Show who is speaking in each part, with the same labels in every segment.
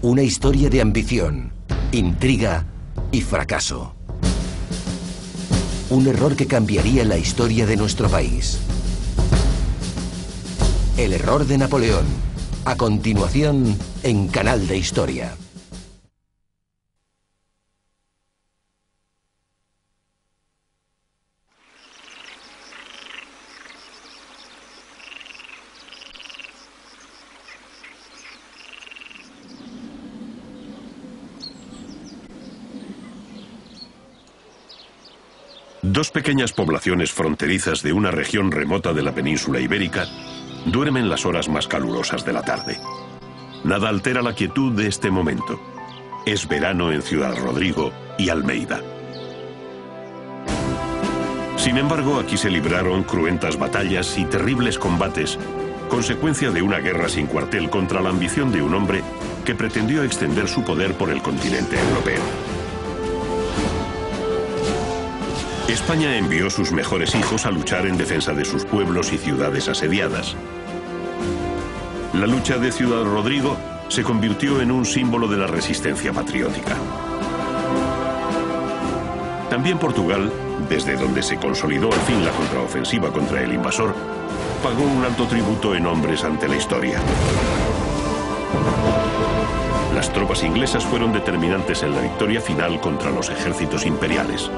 Speaker 1: Una historia de ambición, intriga y fracaso. Un error que cambiaría la historia de nuestro país. El error de Napoleón. A continuación, en Canal de Historia.
Speaker 2: Dos pequeñas poblaciones fronterizas de una región remota de la península ibérica duermen las horas más calurosas de la tarde. Nada altera la quietud de este momento. Es verano en Ciudad Rodrigo y Almeida. Sin embargo, aquí se libraron cruentas batallas y terribles combates, consecuencia de una guerra sin cuartel contra la ambición de un hombre que pretendió extender su poder por el continente europeo. España envió sus mejores hijos a luchar en defensa de sus pueblos y ciudades asediadas. La lucha de Ciudad Rodrigo se convirtió en un símbolo de la resistencia patriótica. También Portugal, desde donde se consolidó al fin la contraofensiva contra el invasor, pagó un alto tributo en hombres ante la historia. Las tropas inglesas fueron determinantes en la victoria final contra los ejércitos imperiales.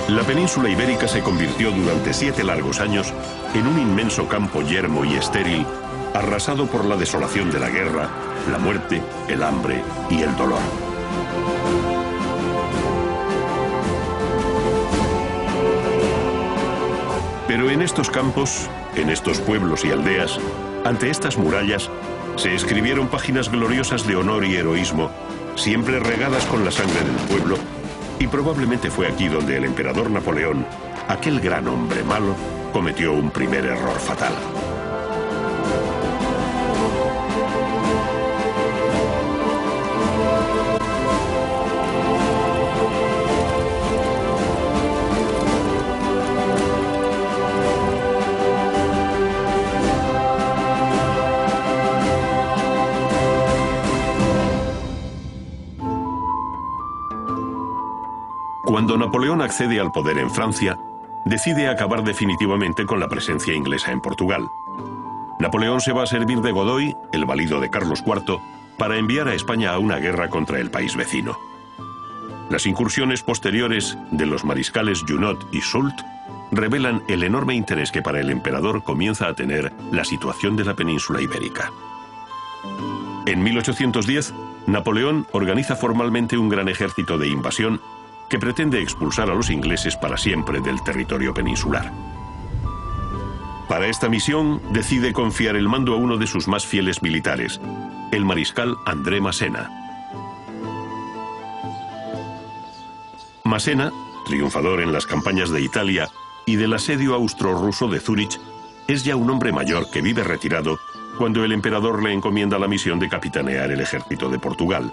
Speaker 2: La península ibérica se convirtió durante 7 largos años en un inmenso campo yermo y estéril, arrasado por la desolación de la guerra, la muerte, el hambre y el dolor. Pero en estos campos, en estos pueblos y aldeas, ante estas murallas, se escribieron páginas gloriosas de honor y heroísmo, siempre regadas con la sangre del pueblo. Y probablemente fue aquí donde el emperador Napoleón, aquel gran hombre malo, cometió un primer error fatal. Cuando Napoleón accede al poder en Francia, decide acabar definitivamente con la presencia inglesa en Portugal. Napoleón se va a servir de Godoy, el valido de Carlos IV, para enviar a España a una guerra contra el país vecino. Las incursiones posteriores de los mariscales Junot y Soult revelan el enorme interés que para el emperador comienza a tener la situación de la península ibérica. En 1810, Napoleón organiza formalmente un gran ejército de invasión que pretende expulsar a los ingleses para siempre del territorio peninsular. Para esta misión, decide confiar el mando a uno de sus más fieles militares, el mariscal André Massena. Massena, triunfador en las campañas de Italia y del asedio austro-ruso de Zúrich, es ya un hombre mayor que vive retirado cuando el emperador le encomienda la misión de capitanear el ejército de Portugal.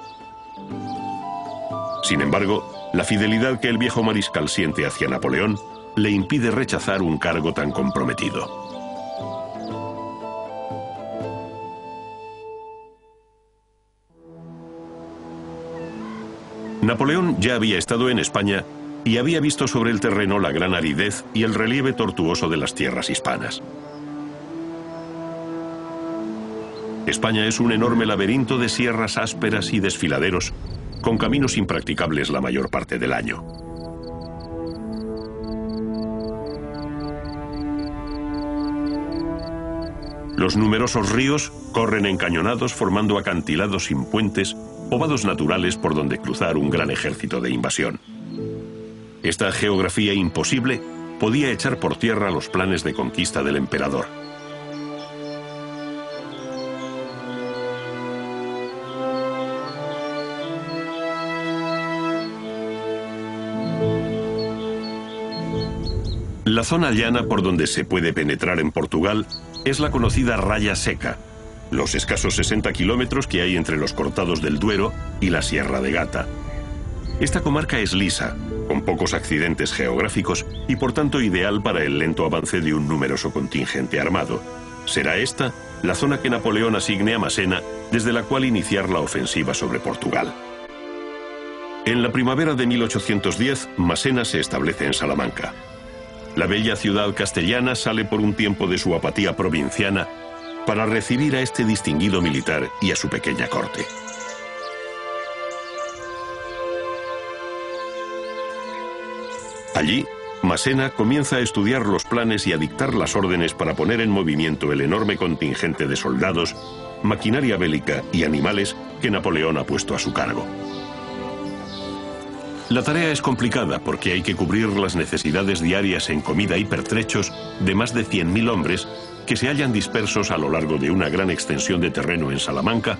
Speaker 2: Sin embargo, la fidelidad que el viejo mariscal siente hacia Napoleón le impide rechazar un cargo tan comprometido. Napoleón ya había estado en España y había visto sobre el terreno la gran aridez y el relieve tortuoso de las tierras hispanas. España es un enorme laberinto de sierras ásperas y desfiladeros, con caminos impracticables la mayor parte del año. Los numerosos ríos corren encañonados formando acantilados sin puentes o vados naturales por donde cruzar un gran ejército de invasión. Esta geografía imposible podía echar por tierra los planes de conquista del emperador. La zona llana por donde se puede penetrar en Portugal es la conocida Raya Seca, los escasos 60 kilómetros que hay entre los cortados del Duero y la Sierra de Gata. Esta comarca es lisa, con pocos accidentes geográficos y por tanto ideal para el lento avance de un numeroso contingente armado. Será esta la zona que Napoleón asigne a Massena, desde la cual iniciar la ofensiva sobre Portugal. En la primavera de 1810, Massena se establece en Salamanca. La bella ciudad castellana sale por un tiempo de su apatía provinciana para recibir a este distinguido militar y a su pequeña corte. Allí, Massena comienza a estudiar los planes y a dictar las órdenes para poner en movimiento el enorme contingente de soldados, maquinaria bélica y animales que Napoleón ha puesto a su cargo. La tarea es complicada porque hay que cubrir las necesidades diarias en comida y pertrechos de más de 100.000 hombres que se hallan dispersos a lo largo de una gran extensión de terreno en Salamanca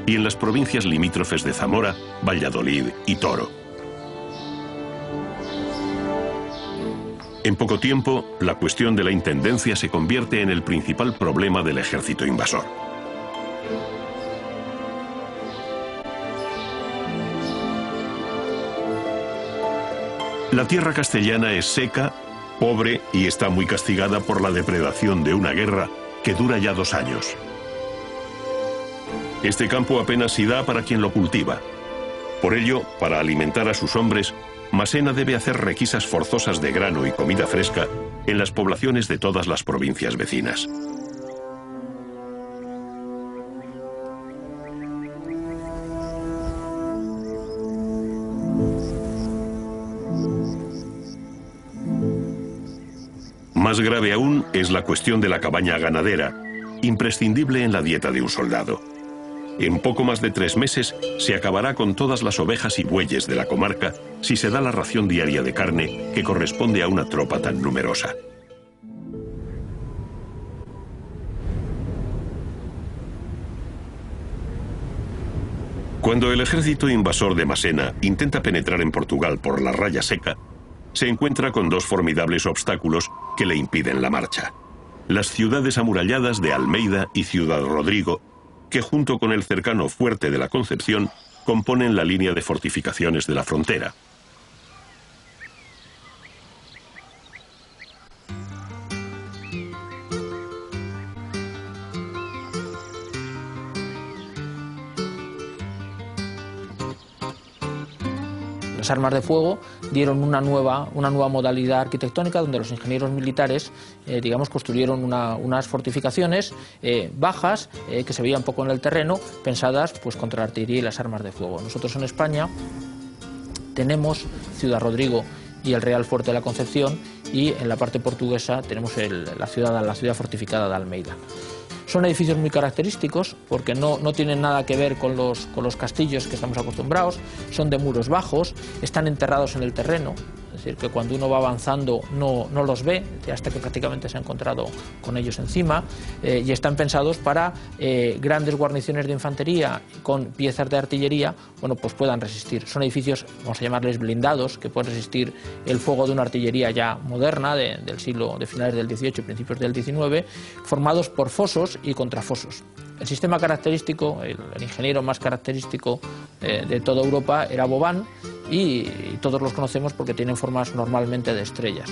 Speaker 2: y en las provincias limítrofes de Zamora, Valladolid y Toro. En poco tiempo, la cuestión de la intendencia se convierte en el principal problema del ejército invasor. La tierra castellana es seca, pobre y está muy castigada por la depredación de una guerra que dura ya 2 años. Este campo apenas si da para quien lo cultiva. Por ello, para alimentar a sus hombres, Massena debe hacer requisas forzosas de grano y comida fresca en las poblaciones de todas las provincias vecinas. Más grave aún es la cuestión de la cabaña ganadera, imprescindible en la dieta de un soldado. En poco más de 3 meses se acabará con todas las ovejas y bueyes de la comarca si se da la ración diaria de carne que corresponde a una tropa tan numerosa. Cuando el ejército invasor de Massena intenta penetrar en Portugal por la raya seca, se encuentra con 2 formidables obstáculos que le impiden la marcha: las ciudades amuralladas de Almeida y Ciudad Rodrigo, que junto con el cercano Fuerte de la Concepción componen la línea de fortificaciones de la frontera.
Speaker 3: Las armas de fuego dieron una nueva modalidad arquitectónica donde los ingenieros militares, construyeron unas fortificaciones bajas que se veían poco en el terreno, pensadas pues contra la artillería y las armas de fuego. Nosotros en España tenemos Ciudad Rodrigo y el Real Fuerte de la Concepción, y en la parte portuguesa tenemos la ciudad fortificada de Almeida. Son edificios muy característicos porque no tienen nada que ver con los castillos que estamos acostumbrados, son de muros bajos, están enterrados en el terreno, es decir, que cuando uno va avanzando no los ve, hasta que prácticamente se ha encontrado con ellos encima, y están pensados para grandes guarniciones de infantería con piezas de artillería, pues puedan resistir. Son edificios, vamos a llamarles blindados, que pueden resistir el fuego de una artillería ya moderna de finales del XVIII y principios del XIX, formados por fosos y contrafosos. El sistema característico, el ingeniero más característico de toda Europa era Vauban, y todos los conocemos porque tienen formas normalmente de estrellas.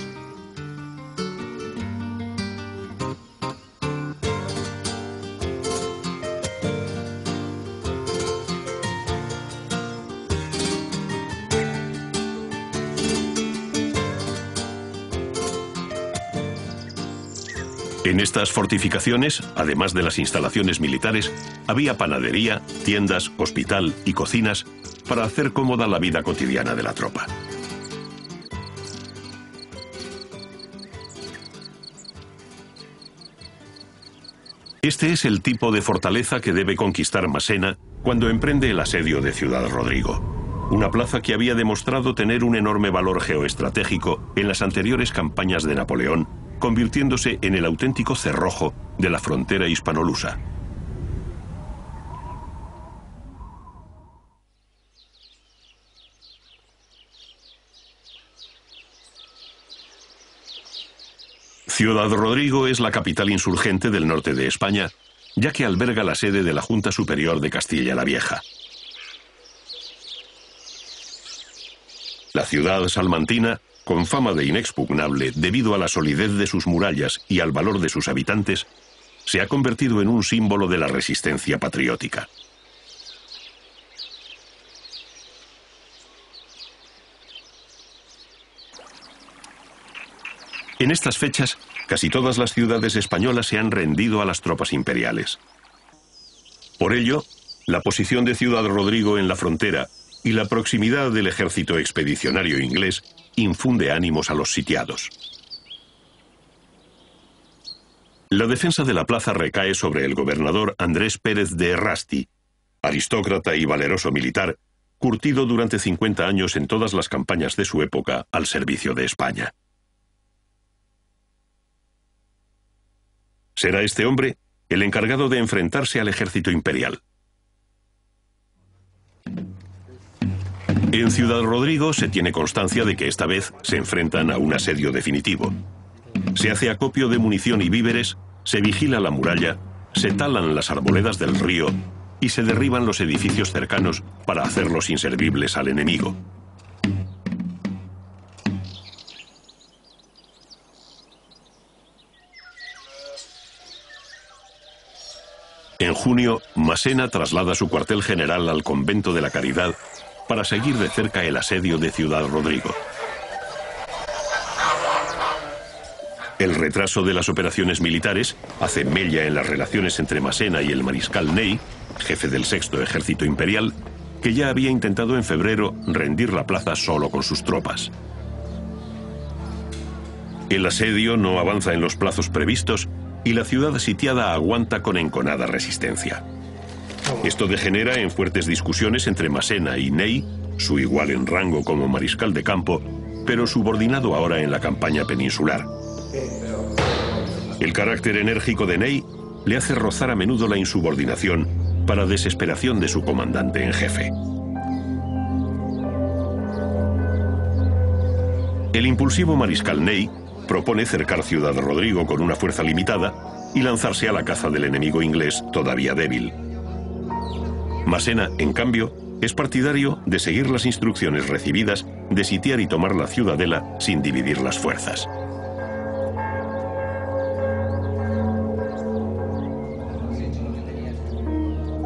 Speaker 2: En estas fortificaciones, además de las instalaciones militares, había panadería, tiendas, hospital y cocinas para hacer cómoda la vida cotidiana de la tropa. Este es el tipo de fortaleza que debe conquistar Massena cuando emprende el asedio de Ciudad Rodrigo, una plaza que había demostrado tener un enorme valor geoestratégico en las anteriores campañas de Napoleón, convirtiéndose en el auténtico cerrojo de la frontera hispanolusa. Ciudad Rodrigo es la capital insurgente del norte de España, ya que alberga la sede de la Junta Superior de Castilla la Vieja. La ciudad salmantina, con fama de inexpugnable debido a la solidez de sus murallas y al valor de sus habitantes, se ha convertido en un símbolo de la resistencia patriótica. En estas fechas, casi todas las ciudades españolas se han rendido a las tropas imperiales. Por ello, la posición de Ciudad Rodrigo en la frontera y la proximidad del ejército expedicionario inglés infunde ánimos a los sitiados. La defensa de la plaza recae sobre el gobernador Andrés Pérez de Errasti, aristócrata y valeroso militar, curtido durante 50 años en todas las campañas de su época al servicio de España. Será este hombre el encargado de enfrentarse al ejército imperial. En Ciudad Rodrigo se tiene constancia de que esta vez se enfrentan a un asedio definitivo. Se hace acopio de munición y víveres, se vigila la muralla, se talan las arboledas del río y se derriban los edificios cercanos para hacerlos inservibles al enemigo. En junio, Massena traslada su cuartel general al convento de la Caridad para seguir de cerca el asedio de Ciudad Rodrigo. El retraso de las operaciones militares hace mella en las relaciones entre Massena y el mariscal Ney, jefe del Sexto Ejército Imperial, que ya había intentado en febrero rendir la plaza solo con sus tropas. El asedio no avanza en los plazos previstos y la ciudad sitiada aguanta con enconada resistencia. Esto degenera en fuertes discusiones entre Massena y Ney, su igual en rango como mariscal de campo, pero subordinado ahora en la campaña peninsular. El carácter enérgico de Ney le hace rozar a menudo la insubordinación para desesperación de su comandante en jefe. El impulsivo mariscal Ney propone cercar Ciudad Rodrigo con una fuerza limitada y lanzarse a la caza del enemigo inglés todavía débil. Massena, en cambio, es partidario de seguir las instrucciones recibidas de sitiar y tomar la ciudadela sin dividir las fuerzas.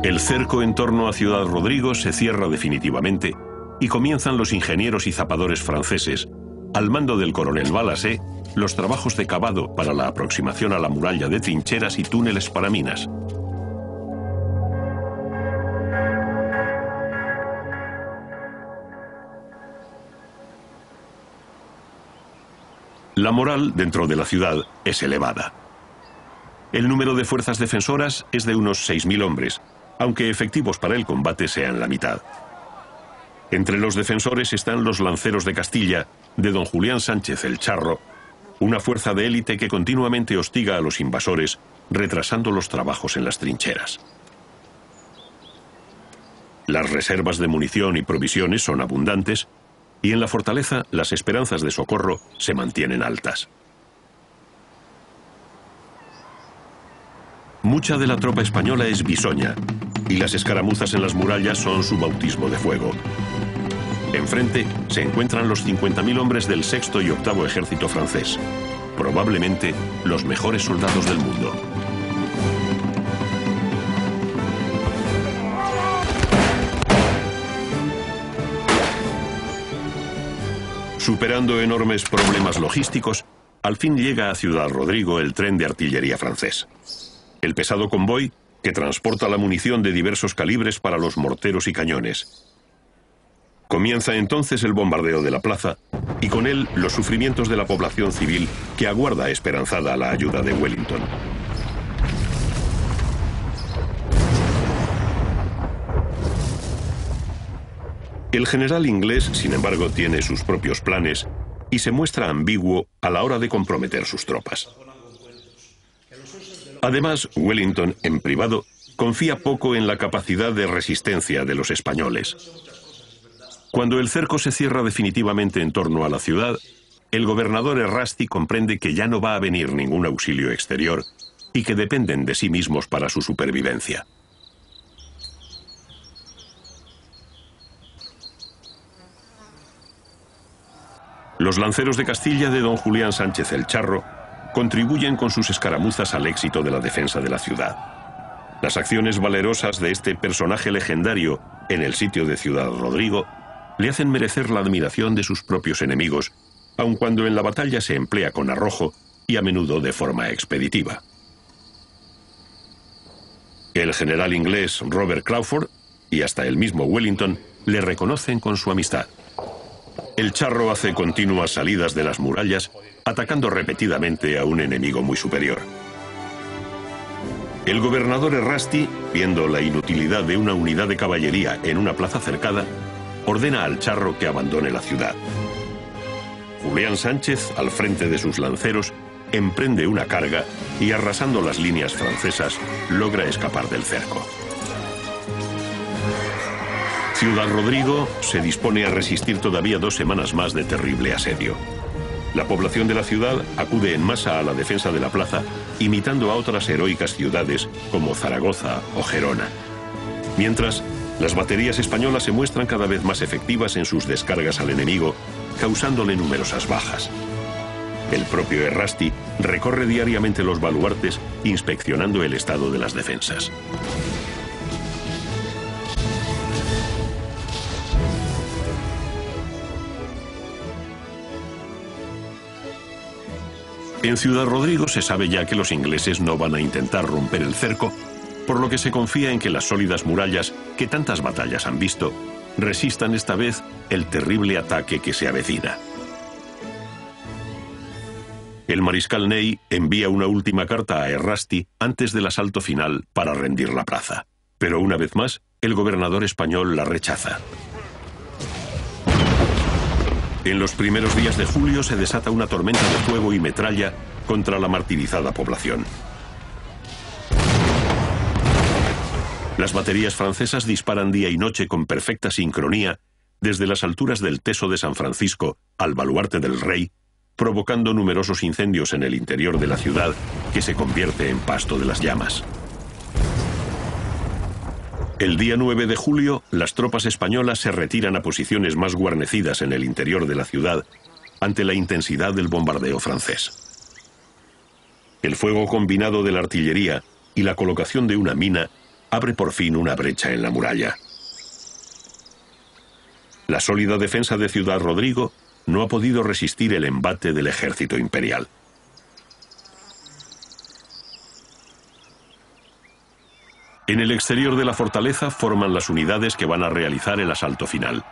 Speaker 2: El cerco en torno a Ciudad Rodrigo se cierra definitivamente y comienzan los ingenieros y zapadores franceses, al mando del coronel Balasé, los trabajos de cavado para la aproximación a la muralla de trincheras y túneles para minas. La moral dentro de la ciudad es elevada. El número de fuerzas defensoras es de unos 6.000 hombres, aunque efectivos para el combate sean la mitad. Entre los defensores están los lanceros de Castilla, de don Julián Sánchez el Charro, una fuerza de élite que continuamente hostiga a los invasores, retrasando los trabajos en las trincheras. Las reservas de munición y provisiones son abundantes, y en la fortaleza las esperanzas de socorro se mantienen altas. Mucha de la tropa española es bisoña, y las escaramuzas en las murallas son su bautismo de fuego. Enfrente se encuentran los 50.000 hombres del sexto y octavo ejército francés, probablemente los mejores soldados del mundo. Superando enormes problemas logísticos, al fin llega a Ciudad Rodrigo el tren de artillería francés. El pesado convoy que transporta la munición de diversos calibres para los morteros y cañones. Comienza entonces el bombardeo de la plaza y con él los sufrimientos de la población civil que aguarda esperanzada la ayuda de Wellington. El general inglés, sin embargo, tiene sus propios planes y se muestra ambiguo a la hora de comprometer sus tropas. Además, Wellington, en privado, confía poco en la capacidad de resistencia de los españoles. Cuando el cerco se cierra definitivamente en torno a la ciudad, el gobernador Errasti comprende que ya no va a venir ningún auxilio exterior y que dependen de sí mismos para su supervivencia. Los lanceros de Castilla de don Julián Sánchez el Charro contribuyen con sus escaramuzas al éxito de la defensa de la ciudad. Las acciones valerosas de este personaje legendario en el sitio de Ciudad Rodrigo le hacen merecer la admiración de sus propios enemigos, aun cuando en la batalla se emplea con arrojo y a menudo de forma expeditiva. El general inglés Robert Craufurd y hasta el mismo Wellington le reconocen con su amistad. El Charro hace continuas salidas de las murallas, atacando repetidamente a un enemigo muy superior. El gobernador Errasti, viendo la inutilidad de una unidad de caballería en una plaza cercada, ordena al Charro que abandone la ciudad. Julián Sánchez, al frente de sus lanceros, emprende una carga y, arrasando las líneas francesas, logra escapar del cerco. Ciudad Rodrigo se dispone a resistir todavía 2 semanas más de terrible asedio. La población de la ciudad acude en masa a la defensa de la plaza, imitando a otras heroicas ciudades como Zaragoza o Gerona. Mientras, las baterías españolas se muestran cada vez más efectivas en sus descargas al enemigo, causándole numerosas bajas. El propio Errasti recorre diariamente los baluartes, inspeccionando el estado de las defensas. En Ciudad Rodrigo se sabe ya que los ingleses no van a intentar romper el cerco, por lo que se confía en que las sólidas murallas, que tantas batallas han visto, resistan esta vez el terrible ataque que se avecina. El mariscal Ney envía una última carta a Errasti antes del asalto final para rendir la plaza. Pero una vez más, el gobernador español la rechaza. En los primeros días de julio se desata una tormenta de fuego y metralla contra la martirizada población. Las baterías francesas disparan día y noche con perfecta sincronía desde las alturas del Teso de San Francisco al Baluarte del Rey, provocando numerosos incendios en el interior de la ciudad que se convierte en pasto de las llamas. El día 9 de julio, las tropas españolas se retiran a posiciones más guarnecidas en el interior de la ciudad ante la intensidad del bombardeo francés. El fuego combinado de la artillería y la colocación de una mina abre por fin una brecha en la muralla. La sólida defensa de Ciudad Rodrigo no ha podido resistir el embate del ejército imperial. En el exterior de la fortaleza forman las unidades que van a realizar el asalto final.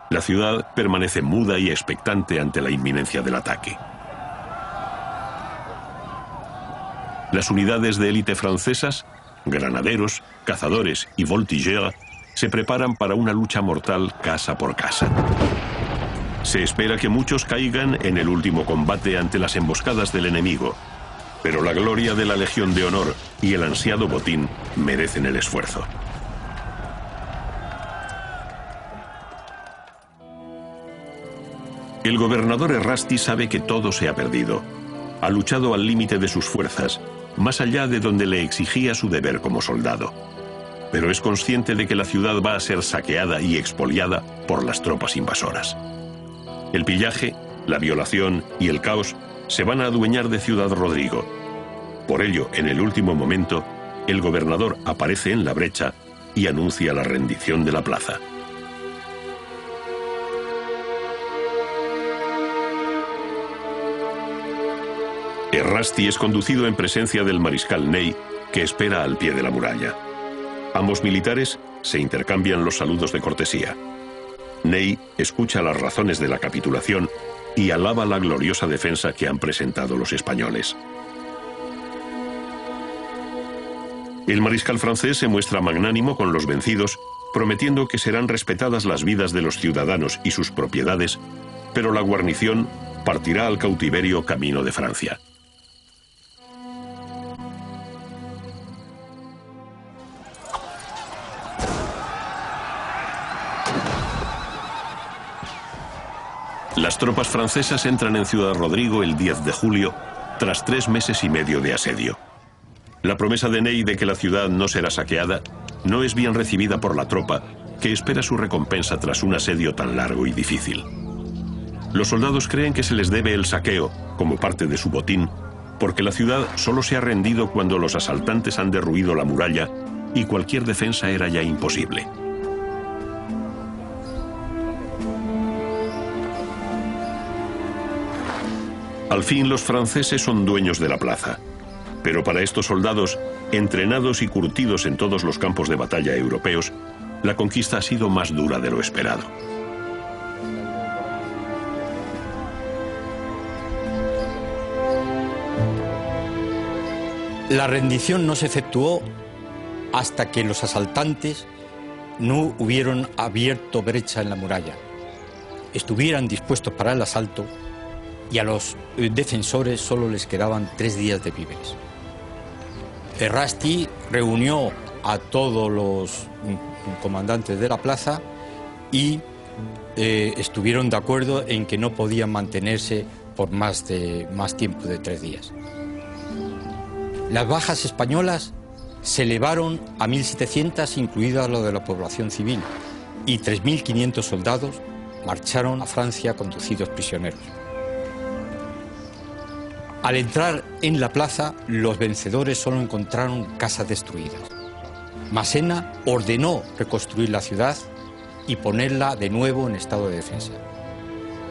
Speaker 2: La ciudad permanece muda y expectante ante la inminencia del ataque. Las unidades de élite francesas, granaderos, cazadores y voltigeurs, se preparan para una lucha mortal casa por casa. Se espera que muchos caigan en el último combate ante las emboscadas del enemigo, pero la gloria de la Legión de Honor y el ansiado botín merecen el esfuerzo. El gobernador Errasti sabe que todo se ha perdido. Ha luchado al límite de sus fuerzas, más allá de donde le exigía su deber como soldado. Pero es consciente de que la ciudad va a ser saqueada y expoliada por las tropas invasoras. El pillaje, la violación y el caos se van a adueñar de Ciudad Rodrigo. Por ello, en el último momento, el gobernador aparece en la brecha y anuncia la rendición de la plaza. Errasti es conducido en presencia del mariscal Ney, que espera al pie de la muralla. Ambos militares se intercambian los saludos de cortesía. Ney escucha las razones de la capitulación y alaba la gloriosa defensa que han presentado los españoles. El mariscal francés se muestra magnánimo con los vencidos, prometiendo que serán respetadas las vidas de los ciudadanos y sus propiedades, pero la guarnición partirá al cautiverio camino de Francia. Las tropas francesas entran en Ciudad Rodrigo el 10 de julio, tras 3 meses y medio de asedio. La promesa de Ney de que la ciudad no será saqueada no es bien recibida por la tropa, que espera su recompensa tras un asedio tan largo y difícil. Los soldados creen que se les debe el saqueo, como parte de su botín, porque la ciudad solo se ha rendido cuando los asaltantes han derruido la muralla y cualquier defensa era ya imposible. Al fin los franceses son dueños de la plaza, pero para estos soldados, entrenados y curtidos en todos los campos de batalla europeos, la conquista ha sido más dura de lo esperado.
Speaker 4: La rendición no se efectuó hasta que los asaltantes no hubieron abierto brecha en la muralla, estuvieran dispuestos para el asalto y a los defensores solo les quedaban 3 días de víveres. Errasti reunió a todos los comandantes de la plaza y estuvieron de acuerdo en que no podían mantenerse por más tiempo de 3 días. Las bajas españolas se elevaron a 1.700, incluida lo de la población civil, y 3.500 soldados marcharon a Francia conducidos prisioneros. Al entrar en la plaza, los vencedores solo encontraron casas destruidas. Massena ordenó reconstruir la ciudad y ponerla de nuevo en estado de defensa.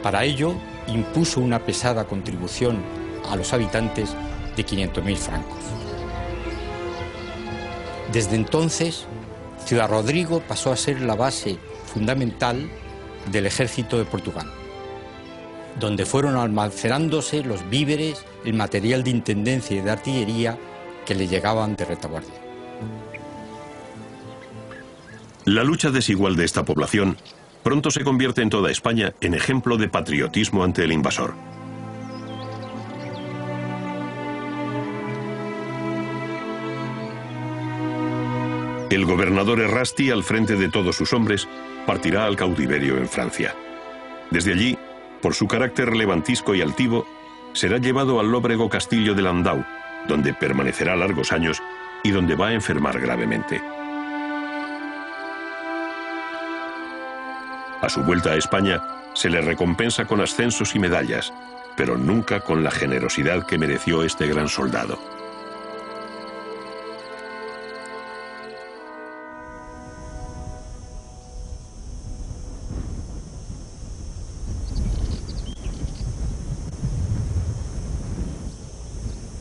Speaker 4: Para ello, impuso una pesada contribución a los habitantes de 500.000 francos. Desde entonces, Ciudad Rodrigo pasó a ser la base fundamental del ejército de Portugal, donde fueron almacenándose los víveres, el material de intendencia y de artillería que le llegaban de retaguardia.
Speaker 2: La lucha desigual de esta población pronto se convierte en toda España en ejemplo de patriotismo ante el invasor. El gobernador Errasti, al frente de todos sus hombres, partirá al cautiverio en Francia. Desde allí, por su carácter levantisco y altivo, será llevado al lóbrego castillo de Landau, donde permanecerá largos años y donde va a enfermar gravemente. A su vuelta a España, se le recompensa con ascensos y medallas, pero nunca con la generosidad que mereció este gran soldado.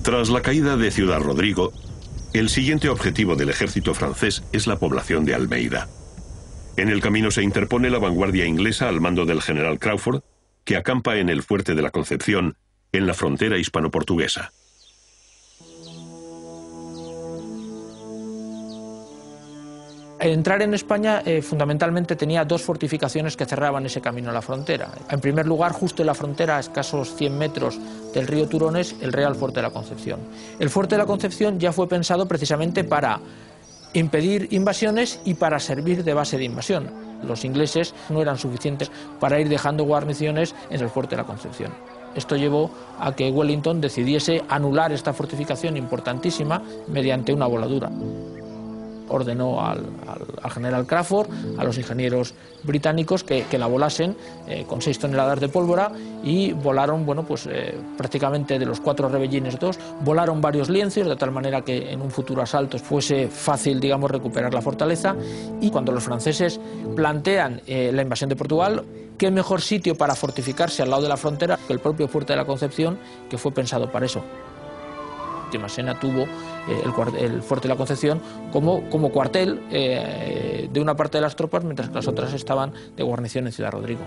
Speaker 2: Tras la caída de Ciudad Rodrigo, el siguiente objetivo del ejército francés es la población de Almeida. En el camino se interpone la vanguardia inglesa al mando del general Crawford, que acampa en el fuerte de la Concepción, en la frontera hispano-portuguesa.
Speaker 3: Entrar en España fundamentalmente tenía 2 fortificaciones que cerraban ese camino a la frontera. En primer lugar, justo en la frontera, a escasos 100 metros del río Turones, el Real Fuerte de la Concepción. El Fuerte de la Concepción ya fue pensado precisamente para impedir invasiones y para servir de base de invasión. Los ingleses no eran suficientes para ir dejando guarniciones en el Fuerte de la Concepción. Esto llevó a que Wellington decidiese anular esta fortificación importantísima mediante una voladura. Ordenó al general Crawford, a los ingenieros británicos que la volasen con 6 toneladas de pólvora, y volaron, prácticamente de los 4 rebellines 2, volaron varios lienzos de tal manera que en un futuro asalto fuese fácil, digamos, recuperar la fortaleza. Y cuando los franceses plantean la invasión de Portugal, qué mejor sitio para fortificarse al lado de la frontera que el propio Fuerte de la Concepción, que fue pensado para eso. Massena tuvo el Fuerte de la Concepción como cuartel de una parte de las tropas, mientras que las otras estaban de guarnición en Ciudad Rodrigo.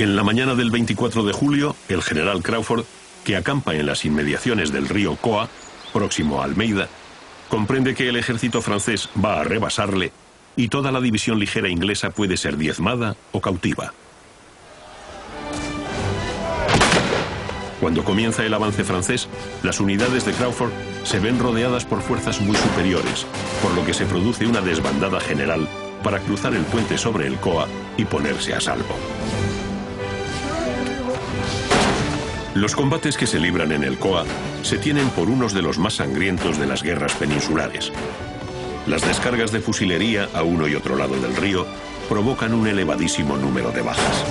Speaker 2: En la mañana del 24 de julio, el general Crawford, que acampa en las inmediaciones del río Coa, próximo a Almeida, comprende que el ejército francés va a rebasarle y toda la división ligera inglesa puede ser diezmada o cautiva. Cuando comienza el avance francés, las unidades de Crawford se ven rodeadas por fuerzas muy superiores, por lo que se produce una desbandada general para cruzar el puente sobre el Coa y ponerse a salvo. Los combates que se libran en el Coa se tienen por unos de los más sangrientos de las guerras peninsulares. Las descargas de fusilería a uno y otro lado del río provocan un elevadísimo número de bajas.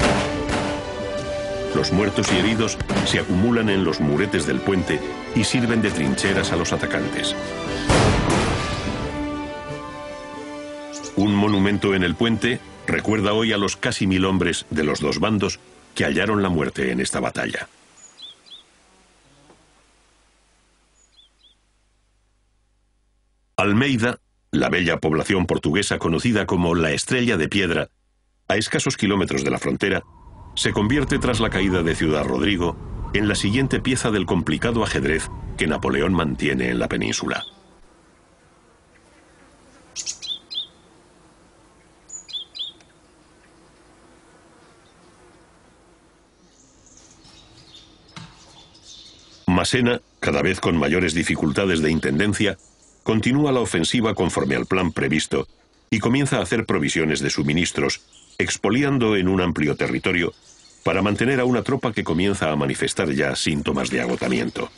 Speaker 2: Los muertos y heridos se acumulan en los muretes del puente y sirven de trincheras a los atacantes. Un monumento en el puente recuerda hoy a los casi 1000 hombres de los dos bandos que hallaron la muerte en esta batalla. Almeida, la bella población portuguesa conocida como la Estrella de Piedra, a escasos kilómetros de la frontera, se convierte tras la caída de Ciudad Rodrigo en la siguiente pieza del complicado ajedrez que Napoleón mantiene en la península. Massena, cada vez con mayores dificultades de intendencia, continúa la ofensiva conforme al plan previsto y comienza a hacer provisiones de suministros, expoliando en un amplio territorio para mantener a una tropa que comienza a manifestar ya síntomas de agotamiento.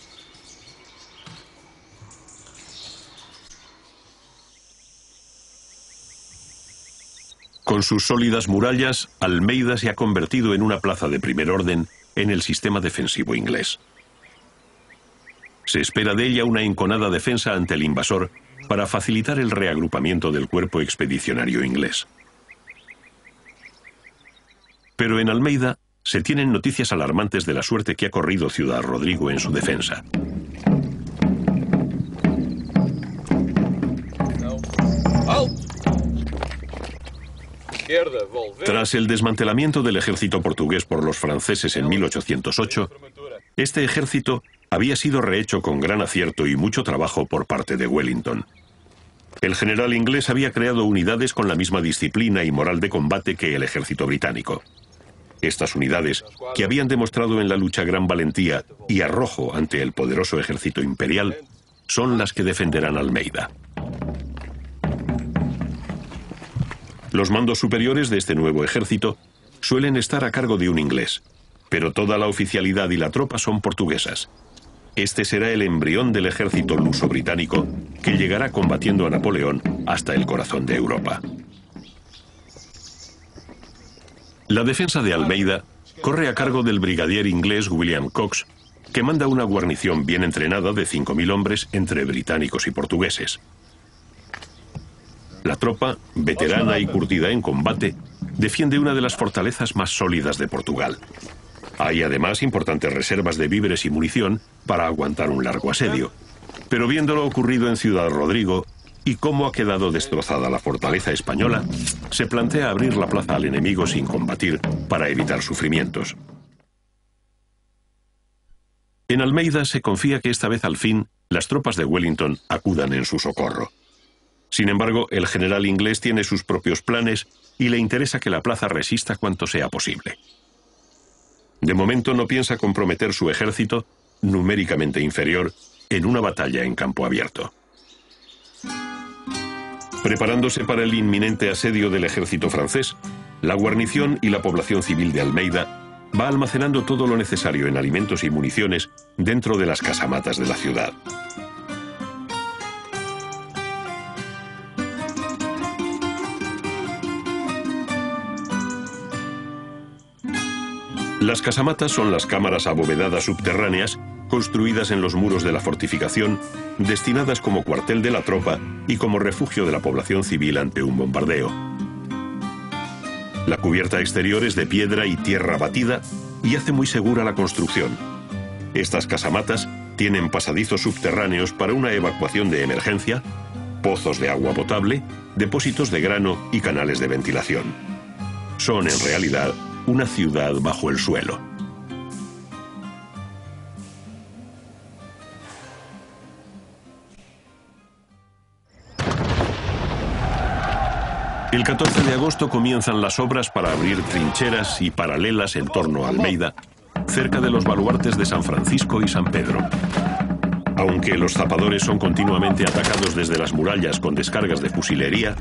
Speaker 2: Con sus sólidas murallas, Almeida se ha convertido en una plaza de primer orden en el sistema defensivo inglés. Se espera de ella una enconada defensa ante el invasor para facilitar el reagrupamiento del cuerpo expedicionario inglés. Pero en Almeida se tienen noticias alarmantes de la suerte que ha corrido Ciudad Rodrigo en su defensa. Tras el desmantelamiento del ejército portugués por los franceses en 1808, este ejército había sido rehecho con gran acierto y mucho trabajo por parte de Wellington. El general inglés había creado unidades con la misma disciplina y moral de combate que el ejército británico. Estas unidades, que habían demostrado en la lucha gran valentía y arrojo ante el poderoso ejército imperial, son las que defenderán Almeida. Los mandos superiores de este nuevo ejército suelen estar a cargo de un inglés, pero toda la oficialidad y la tropa son portuguesas. Este será el embrión del ejército luso-británico que llegará combatiendo a Napoleón hasta el corazón de Europa. La defensa de Almeida corre a cargo del brigadier inglés William Cox, que manda una guarnición bien entrenada de 5000 hombres entre británicos y portugueses. La tropa, veterana y curtida en combate, defiende una de las fortalezas más sólidas de Portugal. Hay además importantes reservas de víveres y munición para aguantar un largo asedio. Pero viendo lo ocurrido en Ciudad Rodrigo y cómo ha quedado destrozada la fortaleza española, se plantea abrir la plaza al enemigo sin combatir para evitar sufrimientos. En Almeida se confía que esta vez al fin las tropas de Wellington acudan en su socorro. Sin embargo, el general inglés tiene sus propios planes y le interesa que la plaza resista cuanto sea posible. De momento no piensa comprometer su ejército, numéricamente inferior, en una batalla en campo abierto. Preparándose para el inminente asedio del ejército francés, la guarnición y la población civil de Almeida va almacenando todo lo necesario en alimentos y municiones dentro de las casamatas de la ciudad. Las casamatas son las cámaras abovedadas subterráneas construidas en los muros de la fortificación, destinadas como cuartel de la tropa y como refugio de la población civil ante un bombardeo. La cubierta exterior es de piedra y tierra batida y hace muy segura la construcción. Estas casamatas tienen pasadizos subterráneos para una evacuación de emergencia, pozos de agua potable, depósitos de grano y canales de ventilación. Son en realidad una ciudad bajo el suelo. El 14 de agosto comienzan las obras para abrir trincheras y paralelas en torno a Almeida, cerca de los baluartes de San Francisco y San Pedro. Aunque los zapadores son continuamente atacados desde las murallas con descargas de fusilería,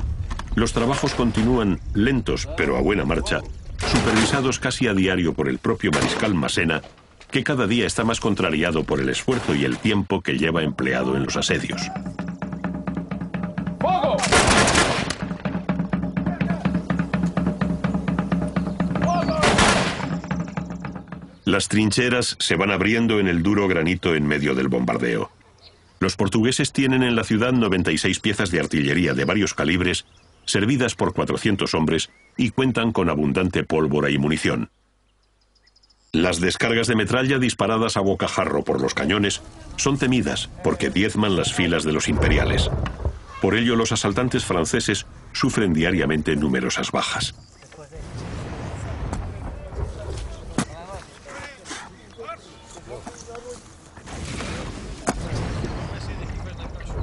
Speaker 2: los trabajos continúan lentos pero a buena marcha, supervisados casi a diario por el propio mariscal Massena, que cada día está más contrariado por el esfuerzo y el tiempo que lleva empleado en los asedios.
Speaker 5: ¡Fuego!
Speaker 2: Las trincheras se van abriendo en el duro granito en medio del bombardeo. Los portugueses tienen en la ciudad 96 piezas de artillería de varios calibres, servidas por 400 hombres, y cuentan con abundante pólvora y munición. Las descargas de metralla disparadas a bocajarro por los cañones son temidas porque diezman las filas de los imperiales. Por ello, los asaltantes franceses sufren diariamente numerosas bajas.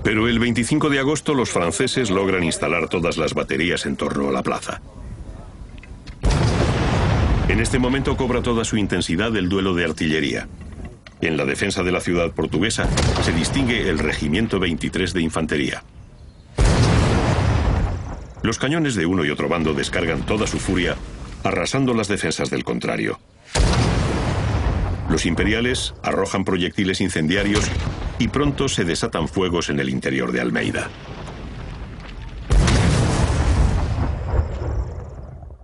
Speaker 2: Pero el 25 de agosto los franceses logran instalar todas las baterías en torno a la plaza. En este momento cobra toda su intensidad el duelo de artillería. En la defensa de la ciudad portuguesa se distingue el Regimiento 23 de Infantería. Los cañones de uno y otro bando descargan toda su furia, arrasando las defensas del contrario. Los imperiales arrojan proyectiles incendiarios y pronto se desatan fuegos en el interior de Almeida.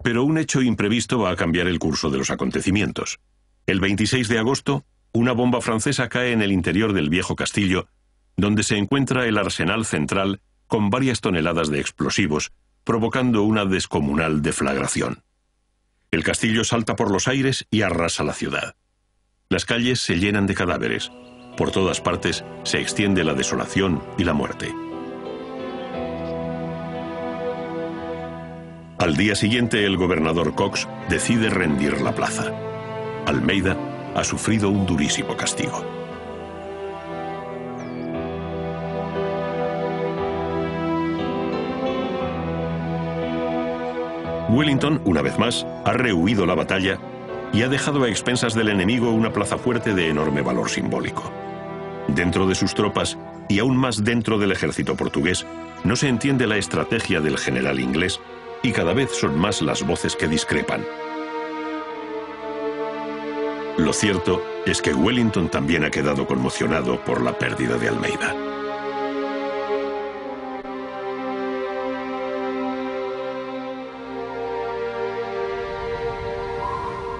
Speaker 2: Pero un hecho imprevisto va a cambiar el curso de los acontecimientos. El 26 de agosto, una bomba francesa cae en el interior del viejo castillo, donde se encuentra el arsenal central con varias toneladas de explosivos, provocando una descomunal deflagración. El castillo salta por los aires y arrasa la ciudad. Las calles se llenan de cadáveres. Por todas partes se extiende la desolación y la muerte. Al día siguiente, el gobernador Cox decide rendir la plaza. Almeida ha sufrido un durísimo castigo. Wellington, una vez más, ha rehuido la batalla y ha dejado a expensas del enemigo una plaza fuerte de enorme valor simbólico. Dentro de sus tropas, y aún más dentro del ejército portugués, no se entiende la estrategia del general inglés, y cada vez son más las voces que discrepan. Lo cierto es que Wellington también ha quedado conmocionado por la pérdida de Almeida.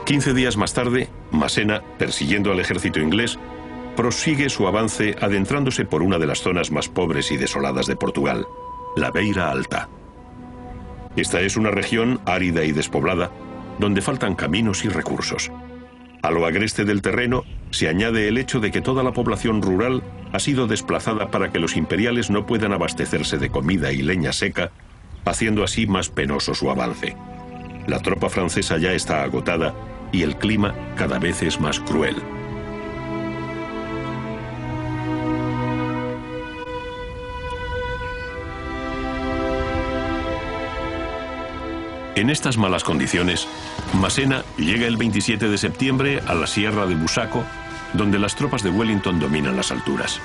Speaker 2: Quince días más tarde, Massena, persiguiendo al ejército inglés, prosigue su avance adentrándose por una de las zonas más pobres y desoladas de Portugal, la Beira Alta. Esta es una región árida y despoblada, donde faltan caminos y recursos. A lo agreste del terreno se añade el hecho de que toda la población rural ha sido desplazada para que los imperiales no puedan abastecerse de comida y leña seca, haciendo así más penoso su avance. La tropa francesa ya está agotada y el clima cada vez es más cruel. En estas malas condiciones, Massena llega el 27 de septiembre a la sierra de Busaco, donde las tropas de Wellington dominan las alturas.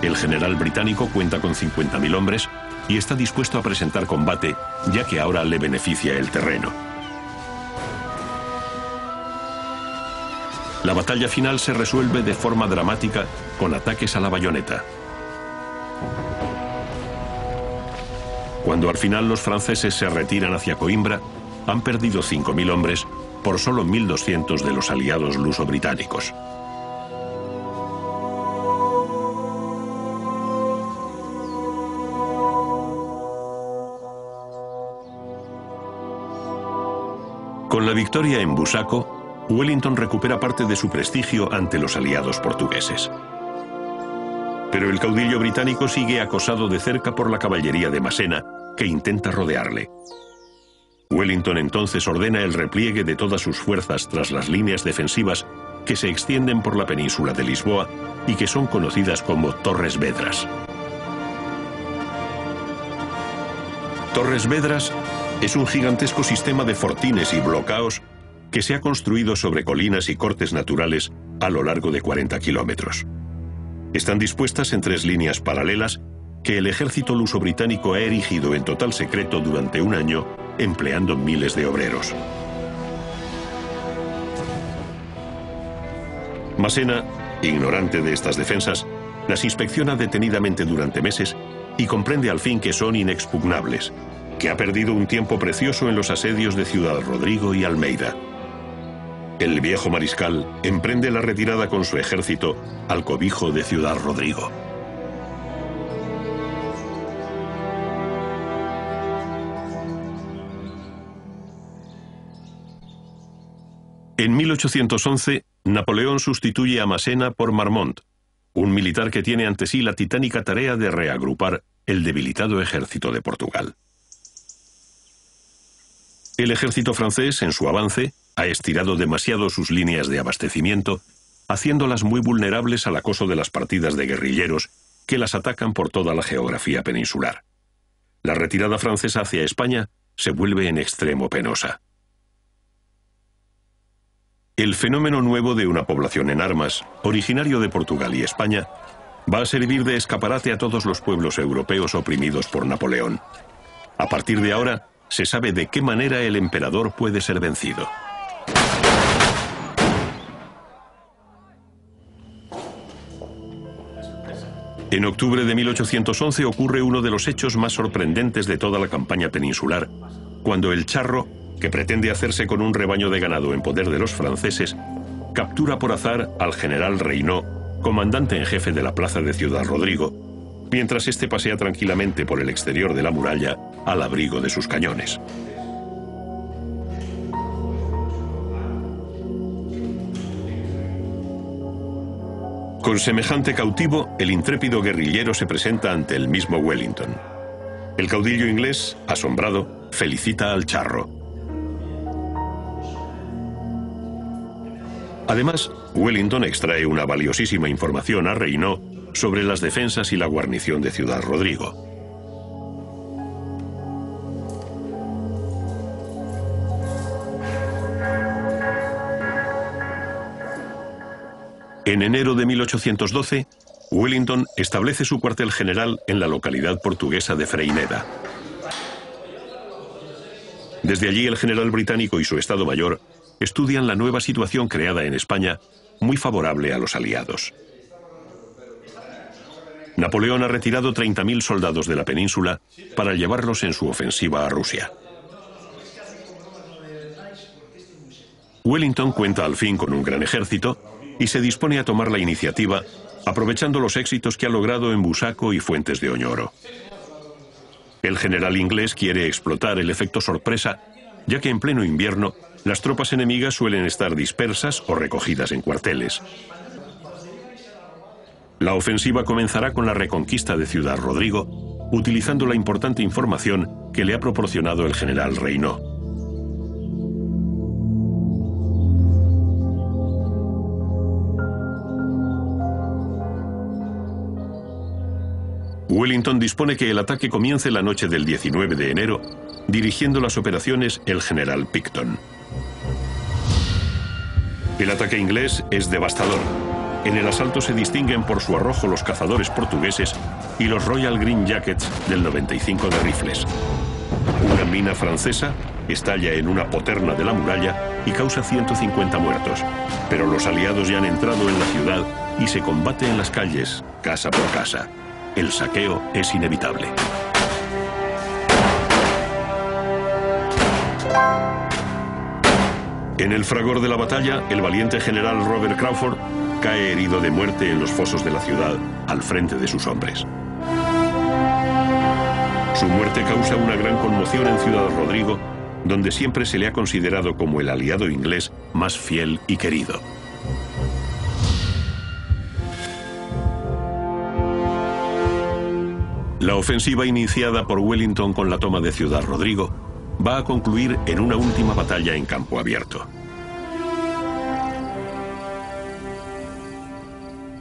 Speaker 2: El general británico cuenta con 50.000 hombres y está dispuesto a presentar combate, ya que ahora le beneficia el terreno. La batalla final se resuelve de forma dramática con ataques a la bayoneta. Cuando al final los franceses se retiran hacia Coimbra, han perdido 5.000 hombres por solo 1.200 de los aliados luso-británicos. Con la victoria en Busaco, Wellington recupera parte de su prestigio ante los aliados portugueses. Pero el caudillo británico sigue acosado de cerca por la caballería de Massena, que intenta rodearle. Wellington entonces ordena el repliegue de todas sus fuerzas tras las líneas defensivas que se extienden por la península de Lisboa y que son conocidas como Torres Vedras. Torres Vedras es un gigantesco sistema de fortines y blocaos que se ha construido sobre colinas y cortes naturales a lo largo de 40 kilómetros. Están dispuestas en 3 líneas paralelas que el ejército luso-británico ha erigido en total secreto durante un año, empleando miles de obreros. Massena, ignorante de estas defensas, las inspecciona detenidamente durante meses y comprende al fin que son inexpugnables, que ha perdido un tiempo precioso en los asedios de Ciudad Rodrigo y Almeida. El viejo mariscal emprende la retirada con su ejército al cobijo de Ciudad Rodrigo. En 1811, Napoleón sustituye a Massena por Marmont, un militar que tiene ante sí la titánica tarea de reagrupar el debilitado ejército de Portugal. El ejército francés, en su avance, ha estirado demasiado sus líneas de abastecimiento, haciéndolas muy vulnerables al acoso de las partidas de guerrilleros que las atacan por toda la geografía peninsular. La retirada francesa hacia España se vuelve en extremo penosa. El fenómeno nuevo de una población en armas, originario de Portugal y España, va a servir de escaparate a todos los pueblos europeos oprimidos por Napoleón. A partir de ahora, se sabe de qué manera el emperador puede ser vencido. En octubre de 1811 ocurre uno de los hechos más sorprendentes de toda la campaña peninsular, cuando el charro, que pretende hacerse con un rebaño de ganado en poder de los franceses, captura por azar al general Reynaud, comandante en jefe de la plaza de Ciudad Rodrigo, mientras éste pasea tranquilamente por el exterior de la muralla al abrigo de sus cañones. Con semejante cautivo, el intrépido guerrillero se presenta ante el mismo Wellington. El caudillo inglés, asombrado, felicita al charro. Además, Wellington extrae una valiosísima información a Reynaud sobre las defensas y la guarnición de Ciudad Rodrigo. En enero de 1812, Wellington establece su cuartel general en la localidad portuguesa de Freineda. Desde allí, el general británico y su Estado Mayor estudian la nueva situación creada en España, muy favorable a los aliados. Napoleón ha retirado 30.000 soldados de la península para llevarlos en su ofensiva a Rusia. Wellington cuenta al fin con un gran ejército y se dispone a tomar la iniciativa, aprovechando los éxitos que ha logrado en Busaco y Fuentes de Oñoro. El general inglés quiere explotar el efecto sorpresa, ya que en pleno invierno las tropas enemigas suelen estar dispersas o recogidas en cuarteles. La ofensiva comenzará con la reconquista de Ciudad Rodrigo, utilizando la importante información que le ha proporcionado el general Reynaud. Wellington dispone que el ataque comience la noche del 19 de enero, dirigiendo las operaciones el general Picton. El ataque inglés es devastador. En el asalto se distinguen por su arrojo los cazadores portugueses y los Royal Green Jackets del 95 de rifles. Una mina francesa estalla en una poterna de la muralla y causa 150 muertos, pero los aliados ya han entrado en la ciudad y se combate en las calles, casa por casa. El saqueo es inevitable. En el fragor de la batalla, el valiente general Robert Crawford cae herido de muerte en los fosos de la ciudad, al frente de sus hombres. Su muerte causa una gran conmoción en Ciudad Rodrigo, donde siempre se le ha considerado como el aliado inglés más fiel y querido. La ofensiva iniciada por Wellington con la toma de Ciudad Rodrigo va a concluir en una última batalla en campo abierto.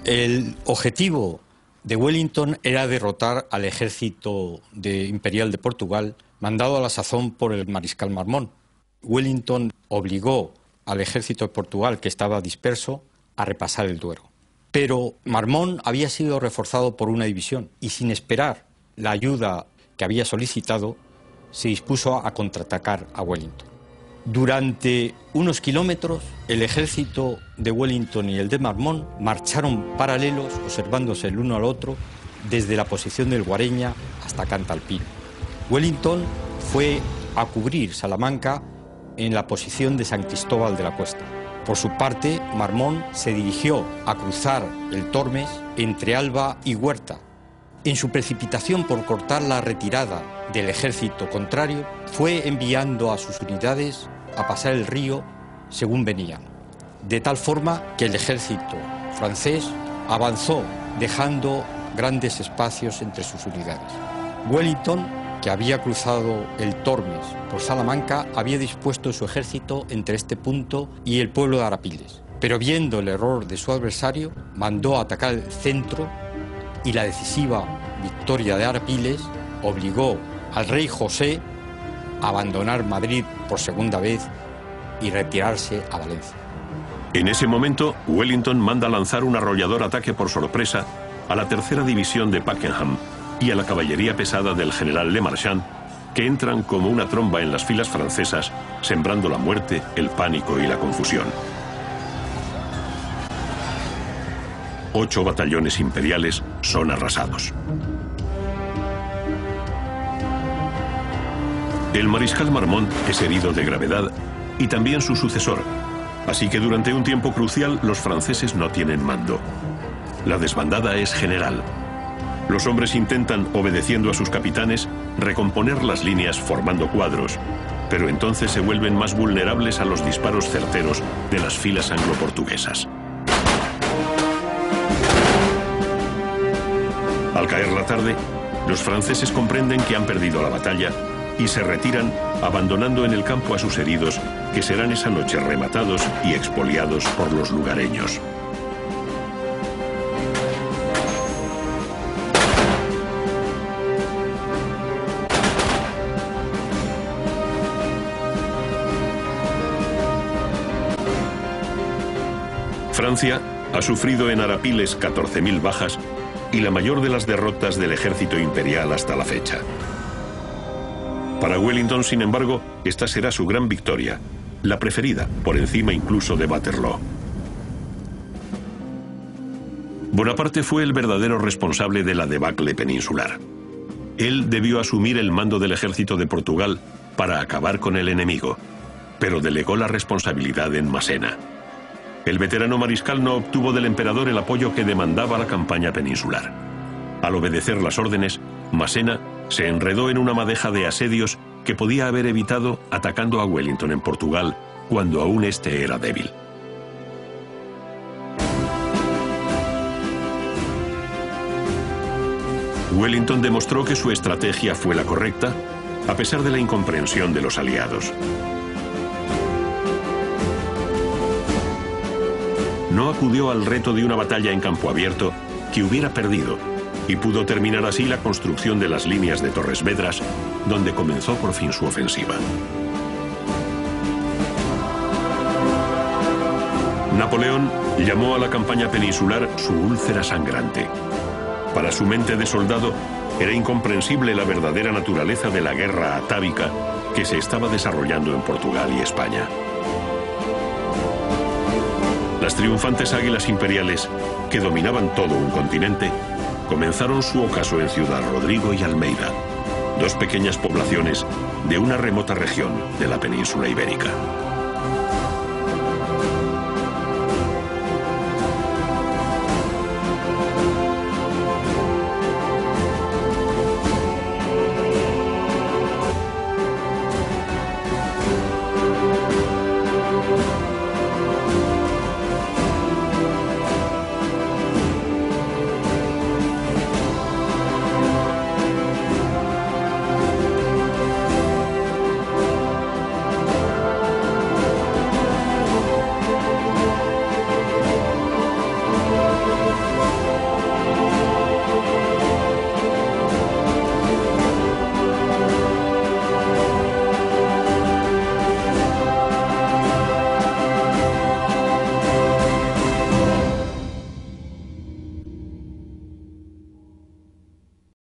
Speaker 4: El objetivo de Wellington era derrotar al ejército imperial de Portugal, mandado a la sazón por el mariscal Marmont. Wellington obligó al ejército de Portugal, que estaba disperso, a repasar el Duero. Pero Marmont había sido reforzado por una división y, sin esperar la ayuda que había solicitado, se dispuso a contraatacar a Wellington. Durante unos kilómetros, el ejército de Wellington y el de Marmont marcharon paralelos, observándose el uno al otro, desde la posición del Guareña hasta Cantalpino. Wellington fue a cubrir Salamanca en la posición de San Cristóbal de la Cuesta. Por su parte, Marmont se dirigió a cruzar el Tormes entre Alba y Huerta. En su precipitación por cortar la retirada del ejército contrario, fue enviando a sus unidades a pasar el río según venían, de tal forma que el ejército francés avanzó dejando grandes espacios entre sus unidades. Wellington, que había cruzado el Tormes por Salamanca, había dispuesto su ejército entre este punto y el pueblo de Arapiles, pero viendo el error de su adversario, mandó a atacar el centro, y la decisiva victoria de Arapiles obligó al rey José a abandonar Madrid por segunda vez y retirarse a Valencia.
Speaker 2: En ese momento, Wellington manda lanzar un arrollador ataque por sorpresa a la tercera división de Pakenham y a la caballería pesada del general Le Marchand, que entran como una tromba en las filas francesas, sembrando la muerte, el pánico y la confusión. 8 batallones imperiales son arrasados. El mariscal Marmont es herido de gravedad y también su sucesor, así que durante un tiempo crucial los franceses no tienen mando. La desbandada es general. Los hombres intentan, obedeciendo a sus capitanes, recomponer las líneas formando cuadros, pero entonces se vuelven más vulnerables a los disparos certeros de las filas anglo-portuguesas. Al caer la tarde, los franceses comprenden que han perdido la batalla y se retiran, abandonando en el campo a sus heridos, que serán esa noche rematados y expoliados por los lugareños. Francia ha sufrido en Arapiles 14.000 bajas y la mayor de las derrotas del ejército imperial hasta la fecha. Para Wellington, sin embargo, esta será su gran victoria, la preferida, por encima incluso de Waterloo. Bonaparte fue el verdadero responsable de la debacle peninsular. Él debió asumir el mando del ejército de Portugal para acabar con el enemigo, pero delegó la responsabilidad en Massena. El veterano mariscal no obtuvo del emperador el apoyo que demandaba la campaña peninsular. Al obedecer las órdenes, Massena se enredó en una madeja de asedios que podía haber evitado atacando a Wellington en Portugal cuando aún este era débil. Wellington demostró que su estrategia fue la correcta, a pesar de la incomprensión de los aliados. No acudió al reto de una batalla en campo abierto que hubiera perdido y pudo terminar así la construcción de las líneas de Torres Vedras, donde comenzó por fin su ofensiva. Napoleón llamó a la campaña peninsular su úlcera sangrante. Para su mente de soldado era incomprensible la verdadera naturaleza de la guerra atávica que se estaba desarrollando en Portugal y España. Las triunfantes águilas imperiales, que dominaban todo un continente, comenzaron su ocaso en Ciudad Rodrigo y Almeida, dos pequeñas poblaciones de una remota región de la península ibérica.